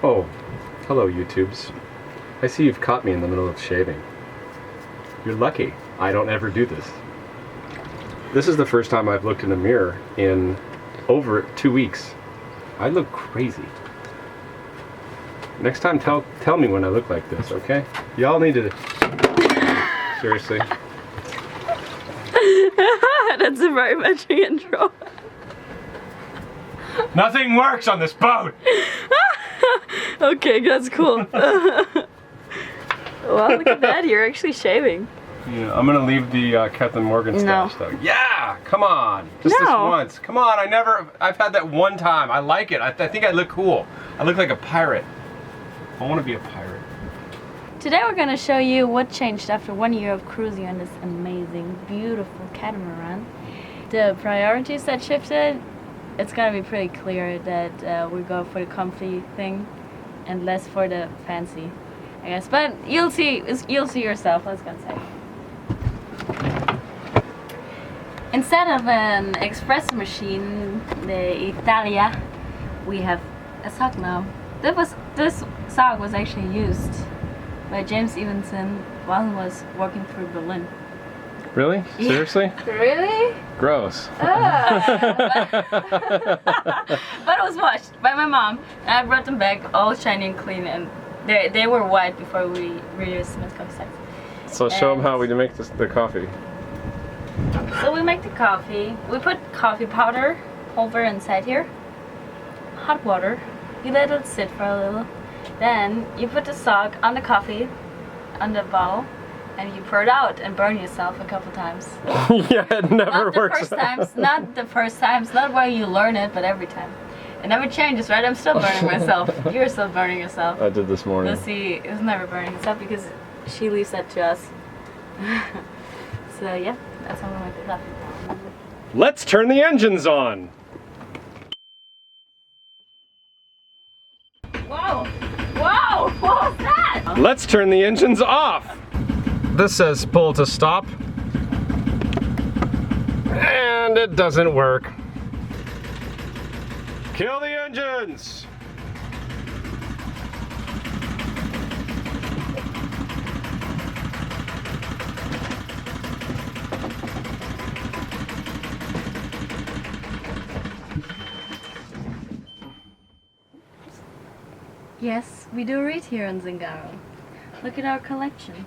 Oh, hello YouTubes. I see you've caught me in the middle of shaving. You're lucky. I don't ever do this. This is the first time I've looked in a mirror in over 2 weeks. I look crazy. Next time tell me when I look like this, okay? Y'all need to... Seriously. That's a very matching intro. Nothing works on this boat! Okay, that's cool. Wow, look at that, you're actually shaving. Yeah, I'm gonna leave the Captain Morgan stash though. Yeah! Come on! Just this once. Come on, I've had that one time. I like it. I think I look cool. I look like a pirate. I want to be a pirate. Today we're gonna show you what changed after 1 year of cruising on this amazing, beautiful catamaran. The priorities that shifted, it's gonna be pretty clear that we go for the comfy thing and less for the fancy, I guess. But you'll see yourself. Let's go say. Instead of an espresso machine, the Italia, we have a sock now. This sock was actually used by James Evenson while he was walking through Berlin. Really? Yeah. Seriously? Really? Gross. But it was washed by my mom, and I brought them back all shiny and clean, and they were white before we reused them as coffee sacks. So show them how we make the coffee. So we make the coffee. We put coffee powder over inside here. Hot water. You let it sit for a little. Then you put the sock on the coffee, on the bottle, and you pour it out and burn yourself a couple times. Yeah, it never works. Not the first times, not where you learn it, but every time. It never changes, right? I'm still burning myself. You're still burning yourself. I did this morning. Lucy is never burning herself because she leaves that to us. So yeah, that's how we make the coffee. Let's turn the engines on. Wow! Wow! What was that? Let's turn the engines off. This says pull to stop. And it doesn't work. Kill the engines! Yes, we do read here in Zingaro. Look at our collection.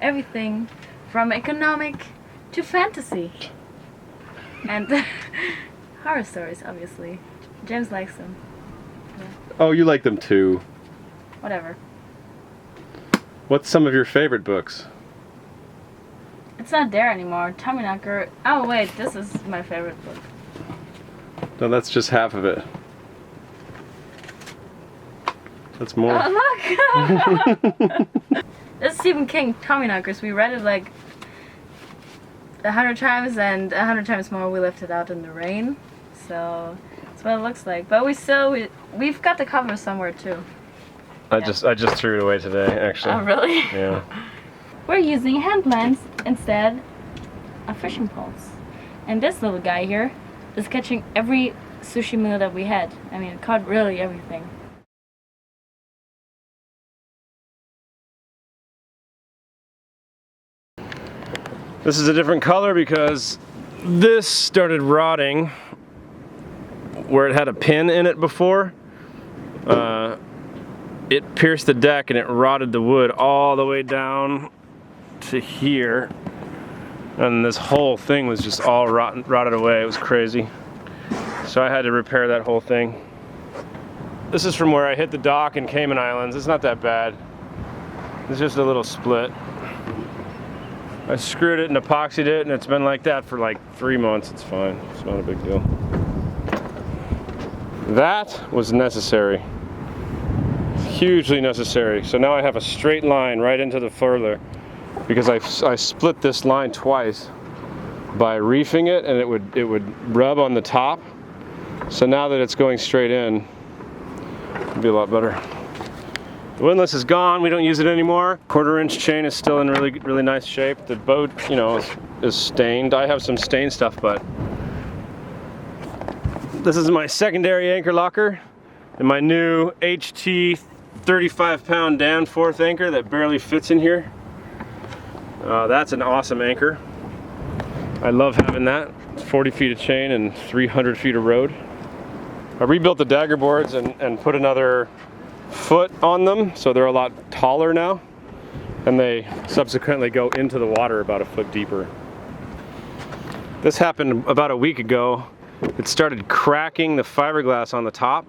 Everything from economic to fantasy. And horror stories, obviously. James likes them. Yeah. Oh, you like them too. Whatever. What's some of your favorite books? It's not there anymore. Tommy Knocker. Oh wait, this is my favorite book. No, that's just half of it. That's more. Oh look! This is Stephen King, Tommy Knockers. We read it like 100 times, and 100 times more we left it out in the rain. So that's what it looks like. But we've got the cover somewhere too. I just threw it away today, actually. Oh really? Yeah. We're using hand lines instead of fishing poles. And this little guy here is catching every sushi meal that we had. I mean, it caught really everything. This is a different color because this started rotting where it had a pin in it before. It pierced the deck and it rotted the wood all the way down to here. And this whole thing was just all rotted away. It was crazy. So I had to repair that whole thing. This is from where I hit the dock in Cayman Islands. It's not that bad. It's just a little split. I screwed it and epoxied it, and it's been like that for like 3 months. It's fine. It's not a big deal. That was necessary. Hugely necessary. So now I have a straight line right into the furler because I split this line twice by reefing it, and it would rub on the top. So now that it's going straight in, it'll be a lot better. The windlass is gone, we don't use it anymore. 1/4-inch chain is still in really nice shape. The boat, you know, is stained. I have some stained stuff, but this is my secondary anchor locker. and my new HT 35-pound Danforth anchor that barely fits in here. That's an awesome anchor. I love having that. 40 feet of chain and 300 feet of rode. I rebuilt the dagger boards and put another foot on them, so they're a lot taller now, and they subsequently go into the water about a foot deeper. This happened about a week ago. It started cracking the fiberglass on the top,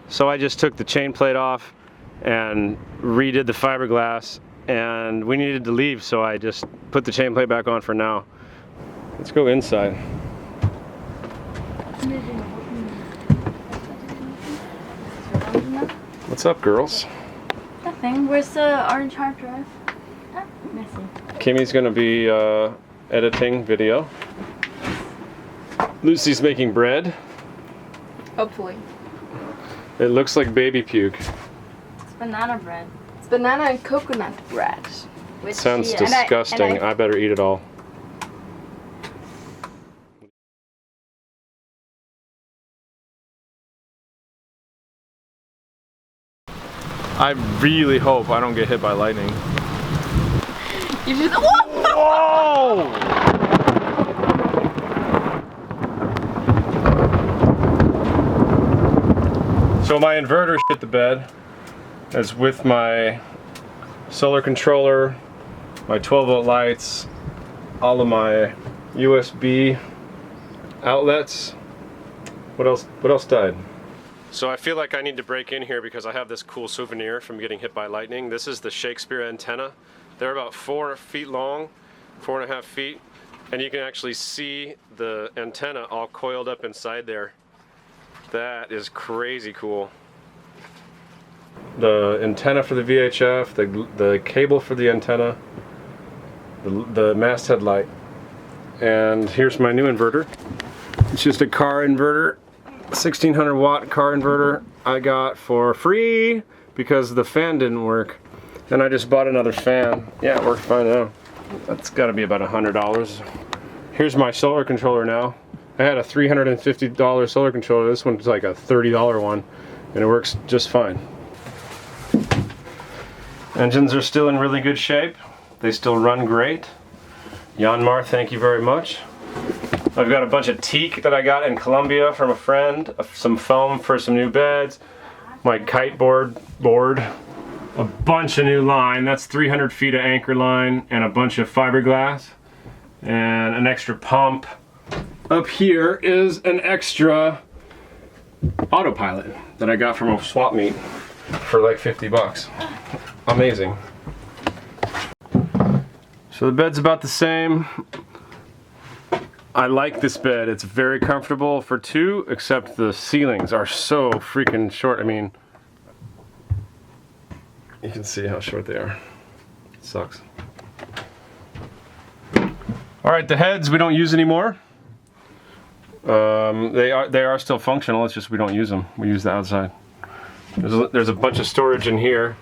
so I just took the chain plate off and redid the fiberglass, and we needed to leave, so I just put the chain plate back on for now. Let's go inside. What's up, girls? Nothing. Where's the orange hard drive? Ah, messy. Kimmy's gonna be editing video. Lucy's making bread. Hopefully. It looks like baby puke. It's banana bread. It's banana and coconut bread. Which Sounds she- disgusting. and I better eat it all. I really hope I don't get hit by lightning. You just whoa! So my inverter shit the bed. It's with my solar controller, my 12-volt lights, all of my USB outlets. What else died? So I feel like I need to break in here because I have this cool souvenir from getting hit by lightning. This is the Shakespeare antenna. They're about 4 feet long, 4.5 feet, and you can actually see the antenna all coiled up inside there. That is crazy cool. The antenna for the VHF, the cable for the antenna, the masthead light. And here's my new inverter. It's just a car inverter, 1600 watt car inverter I got for free because the fan didn't work. And I just bought another fan. Yeah, it worked fine now. That's gotta be about $100. Here's my solar controller now. I had a $350 solar controller. This one's like a $30 one, and it works just fine. Engines are still in really good shape. They still run great. Yanmar, thank you very much. I've got a bunch of teak that I got in Colombia from a friend, some foam for some new beds, my kite board, a bunch of new line. That's 300 feet of anchor line and a bunch of fiberglass and an extra pump. Up here is an extra autopilot that I got from a swap meet for like 50 bucks. Amazing. So the bed's about the same. I like this bed. It's very comfortable for two, except the ceilings are so freaking short. I mean, you can see how short they are. It sucks. All right, the heads we don't use anymore. They are still functional. It's just we don't use them. We use the outside. There's a bunch of storage in here.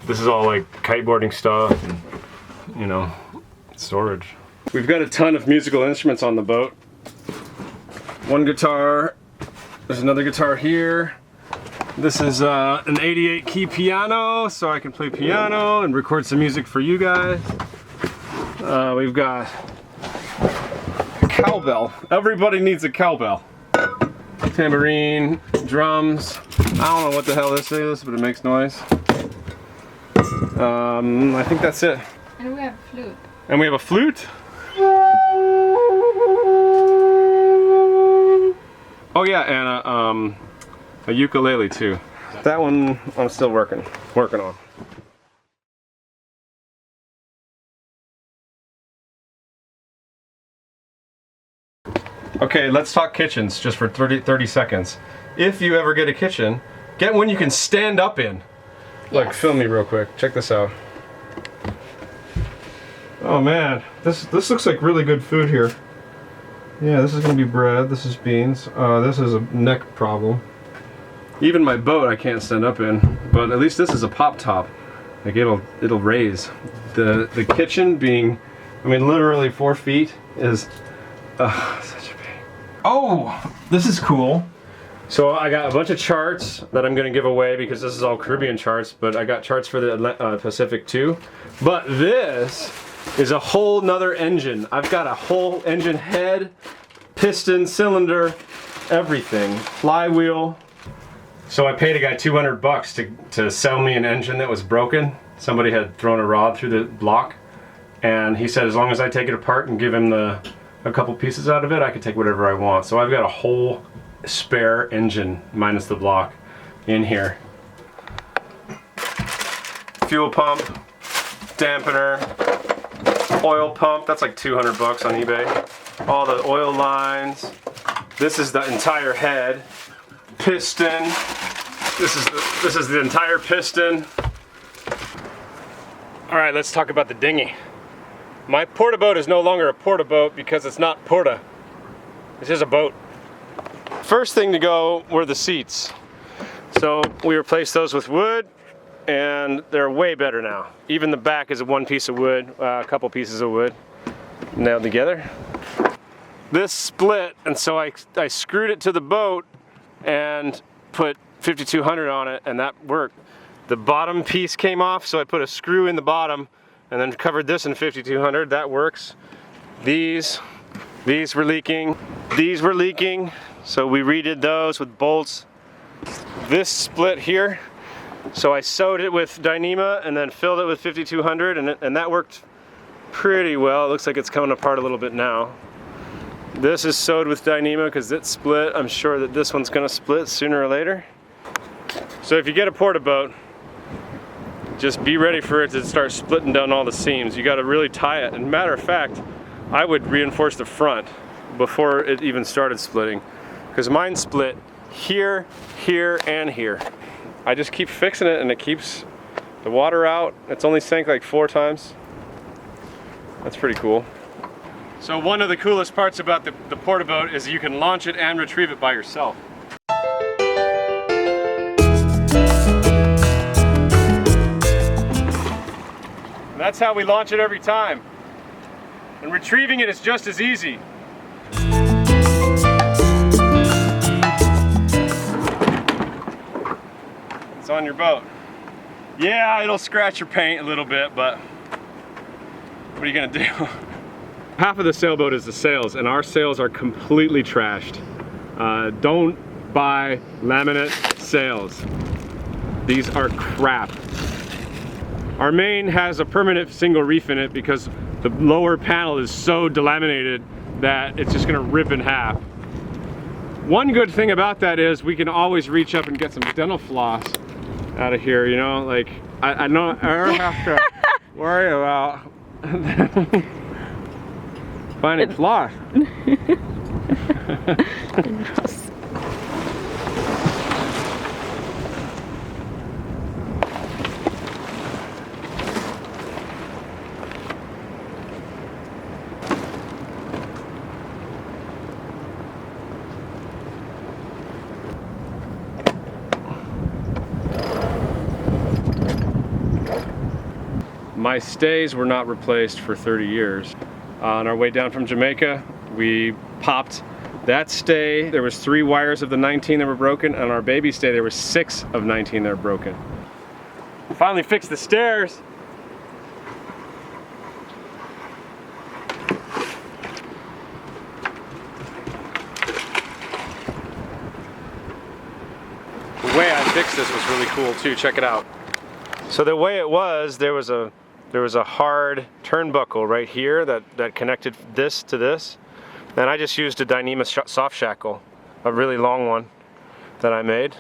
This is all like kiteboarding stuff, and, you know, storage. We've got a ton of musical instruments on the boat. One guitar. There's another guitar here. This is an 88 key piano, so I can play piano and record some music for you guys. We've got a cowbell. Everybody needs a cowbell. Tambourine, drums. I don't know what the hell this is, but it makes noise. I think that's it. And we have a flute. And we have a flute. Oh yeah, and a ukulele too. That one I'm still working on. Okay, let's talk kitchens just for 30 seconds. If you ever get a kitchen, get one you can stand up in. Like, film me real quick. Check this out. Oh man, this looks like really good food here. Yeah, this is gonna be bread. This is beans. This is a neck problem. Even my boat I can't stand up in, but at least this is a pop top. Like it'll raise. The kitchen being, I mean, literally 4 feet is such a pain. Oh, this is cool. So I got a bunch of charts that I'm going to give away because this is all Caribbean charts, but I got charts for the Pacific too. But this is a whole nother engine. I've got a whole engine head, piston, cylinder, everything, flywheel. So I paid a guy 200 bucks to sell me an engine that was broken. Somebody had thrown a rod through the block, and he said as long as I take it apart and give him a couple pieces out of it, I could take whatever I want. So I've got a whole spare engine minus the block in here. Fuel pump, dampener, oil pump, that's like 200 bucks on eBay. All the oil lines. This is the entire head. Piston. This is the entire piston. All right, let's talk about the dinghy. My porta boat is no longer a porta boat because it's not porta. It's just a boat. First thing to go were the seats. So we replaced those with wood, and they're way better now. Even the back is one piece of wood, a couple pieces of wood nailed together. This split, and so I screwed it to the boat and put 5200 on it, and that worked. The bottom piece came off, so I put a screw in the bottom and then covered this in 5200. That works. These were leaking. These were leaking, so we redid those with bolts. This split here, so I sewed it with Dyneema and then filled it with 5200, and that worked pretty well. It looks like it's coming apart a little bit now. This is sewed with Dyneema because it split. I'm sure that this one's gonna split sooner or later. So if you get a porta boat, just be ready for it to start splitting down all the seams. You gotta really tie it. And matter of fact, I would reinforce the front before it even started splitting, because mine split here, here, and here. I just keep fixing it and it keeps the water out. It's only sank like 4 times. That's pretty cool. So one of the coolest parts about the porta boat is you can launch it and retrieve it by yourself. And that's how we launch it every time. And retrieving it is just as easy. It's on your boat. Yeah, it'll scratch your paint a little bit, but what are you gonna do? Half of the sailboat is the sails, and our sails are completely trashed. Don't buy laminate sails. These are crap. Our main has a permanent single reef in it because the lower panel is so delaminated that it's just gonna rip in half. One good thing about that is we can always reach up and get some dental floss out of here, you know? Like, I don't have to worry about finding floss. My stays were not replaced for 30 years. On our way down from Jamaica, we popped that stay. There was 3 wires of the 19 that were broken. On our baby stay, there were 6 of 19 that were broken. Finally fixed the stairs. The way I fixed this was really cool too. Check it out. So the way it was, there was a hard turnbuckle right here that connected this to this, and I just used a Dyneema soft shackle, a really long one that I made,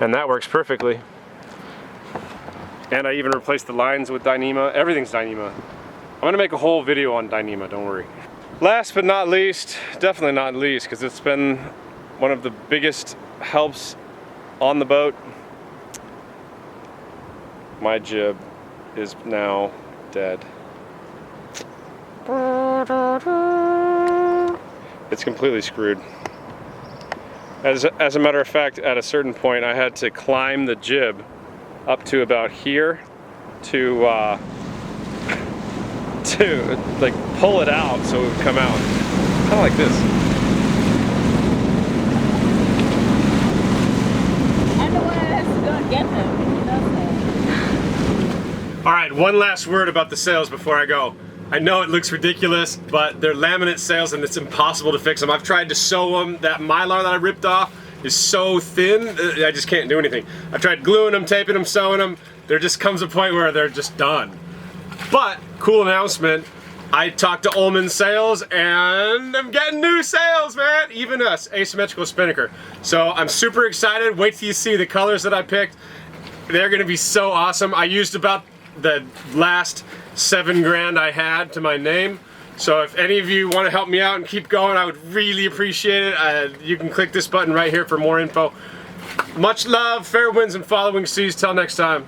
and that works perfectly. And I even replaced the lines with Dyneema. Everything's Dyneema. I'm gonna make a whole video on Dyneema, don't worry. Last but not least, definitely not least, because it's been one of the biggest helps on the boat, my jib is now dead. It's completely screwed. As a matter of fact, at a certain point I had to climb the jib up to about here to like pull it out so it would come out. Kind of like this. get him. He knows that. All right, one last word about the sails before I go. I know it looks ridiculous, but they're laminate sails and it's impossible to fix them. I've tried to sew them. That Mylar that I ripped off is so thin, I just can't do anything. I've tried gluing them, taping them, sewing them. There just comes a point where they're just done. But, cool announcement, I talked to Ullman Sails and I'm getting new sails, man! Even us, asymmetrical spinnaker. So I'm super excited. Wait till you see the colors that I picked. They're gonna be so awesome. I used about the last 7 grand I had to my name. So if any of you want to help me out and keep going, I would really appreciate it. You can click this button right here for more info. Much love, fair winds and following seas. Till next time.